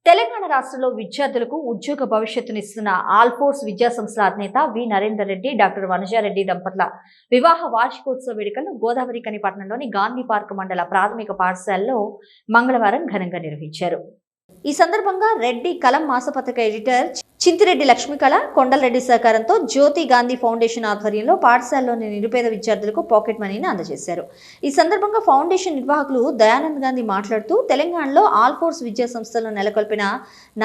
తెలంగాణ రాష్ట్రంలో విద్యార్థులకు ఉద్యోగ భవిష్యత్తునిస్తున్న ఆల్ఫోర్స్ విద్యాసంస్థల అధినేత వి నరేందర్ రెడ్డి, డాక్టర్ వనజారెడ్డి దంపతుల వివాహ వార్షికోత్సవ వేడుకలను గోదావరిఖని పట్టణంలోని గాంధీ పార్క్ మండల ప్రాథమిక పాఠశాలలో మంగళవారం ఘనంగా నిర్వహించారు. ఈ సందర్భంగా రెడ్డి కలం మాసపత్రిక ఎడిటర్ చింతిరెడ్డి లక్ష్మీకళ, కొండలరెడ్డి సహకారంతో జ్యోతి గాంధీ ఫౌండేషన్ ఆధ్వర్యంలో పాఠశాలలోని నిరుపేద విద్యార్థులకు పాకెట్ మనీని అందజేశారు. ఈ సందర్భంగా ఫౌండేషన్ నిర్వాహకులు దయానంద్ గాంధీ మాట్లాడుతూ, తెలంగాణలో ఆల్ఫోర్స్ విద్యా సంస్థలను నెలకొల్పిన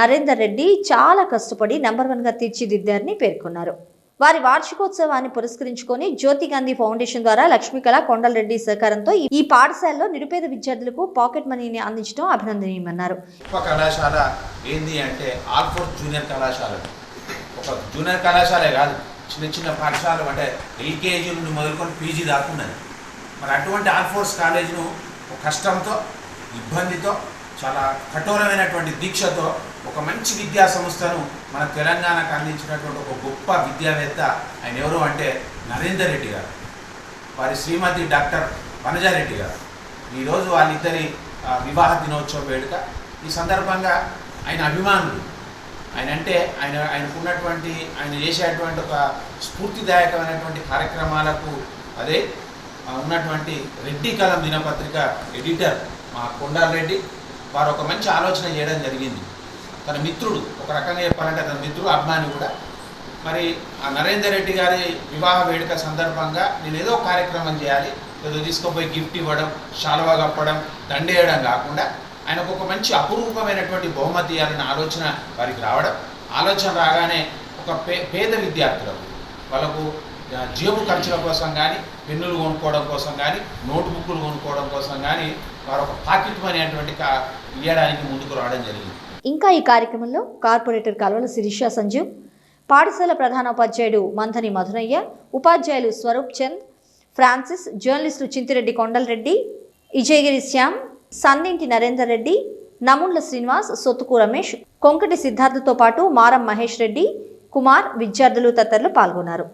నరేందర్ రెడ్డి చాలా కష్టపడి నంబర్ 1గా తీర్చిదిద్దారని పేర్కొన్నారు. వారి వార్షికోత్సవాన్ని పురస్కరించుకొని జ్యోతి గాంధీ ఫౌండేషన్ ద్వారా లక్ష్మీకళ, కొండలరెడ్డి సహకారంతో ఈ పాఠశాలలో నిరుపేద విద్యార్థులకు పాకెట్ మనీని అందించడం అభినందనీయమన్నారు. కళాశాల ఏంది అంటే ఆల్ఫోర్స్ జూనియర్ కళాశాల, ఒక జూనియర్ కళాశాలే కాదు, చిన్న చిన్న పాఠశాల అంటే ఎల్కేజీ నుండి మొదలుకొని పీజీ దాకున్నది. మరి అటువంటి ఆల్ఫోర్స్ కాలేజీను కష్టంతో, ఇబ్బందితో, చాలా కఠోరమైనటువంటి దీక్షతో ఒక మంచి విద్యా సంస్థను మన తెలంగాణకు అందించినటువంటి ఒక గొప్ప విద్యావేత్త ఆయన ఎవరు అంటే నరేందర్ రెడ్డి గారు, వారి శ్రీమతి డాక్టర్ వనజారెడ్డి గారు. ఈరోజు వాళ్ళిద్దరి వివాహ దినోత్సవ వేడుక. ఈ సందర్భంగా ఆయన అభిమానులు, ఆయనకున్నటువంటి ఆయన చేసేటువంటి ఒక స్ఫూర్తిదాయకమైనటువంటి కార్యక్రమాలకు అదే ఉన్నటువంటి రెడ్డి కలం దినపత్రిక ఎడిటర్ మా కొండలరెడ్డి వారు ఒక మంచి ఆలోచన చేయడం జరిగింది. తన మిత్రుడు, ఒక రకంగా చెప్పాలంటే తన మిత్రుడు, అభిమాని కూడా. మరి ఆ నరేందర్ రెడ్డి గారి వివాహ వేడుక సందర్భంగా నేను ఏదో కార్యక్రమం చేయాలి, ఏదో తీసుకుపోయి గిఫ్ట్ ఇవ్వడం, శాలువా కప్పడం, దండేయడం కాకుండా ఆయనకు ఒక మంచి అపురూపమైనటువంటి బహుమతి ఇవ్వాలనే ఆలోచన వారికి రావడం. ఆలోచన రాగానే ఒక పేద విద్యార్థులకు వాళ్ళకు జేబు ఖర్చుల కోసం కానీ, పెన్నులు కొనుక్కోవడం కోసం కానీ, నోట్బుక్లు కొనుక్కోవడం కోసం కానీ వారు ఒక పాకెట్ మనీ అనేటువంటి ఇవ్వడానికి ముందుకు రావడం జరిగింది. ఇంకా ఈ కార్యక్రమంలో కార్పొరేటర్ కల్వల శిరీష సంజీవ్, పాఠశాల ప్రధానోపాధ్యాయుడు మంథని మధురయ్య, ఉపాధ్యాయులు స్వరూప్ చంద్, ఫ్రాన్సిస్, జర్నలిస్టులు చింతిరెడ్డి కొండలరెడ్డి, ఇజయగిరి శ్యామ్, సన్నింటి నరేందర్ రెడ్డి, నముండ్ల శ్రీనివాస్, సొత్తుకు రమేష్, కొంకటి సిద్ధార్థతో పాటు మారం మహేష్ రెడ్డి, కుమార్, విద్యార్థులు తదితరులు పాల్గొన్నారు.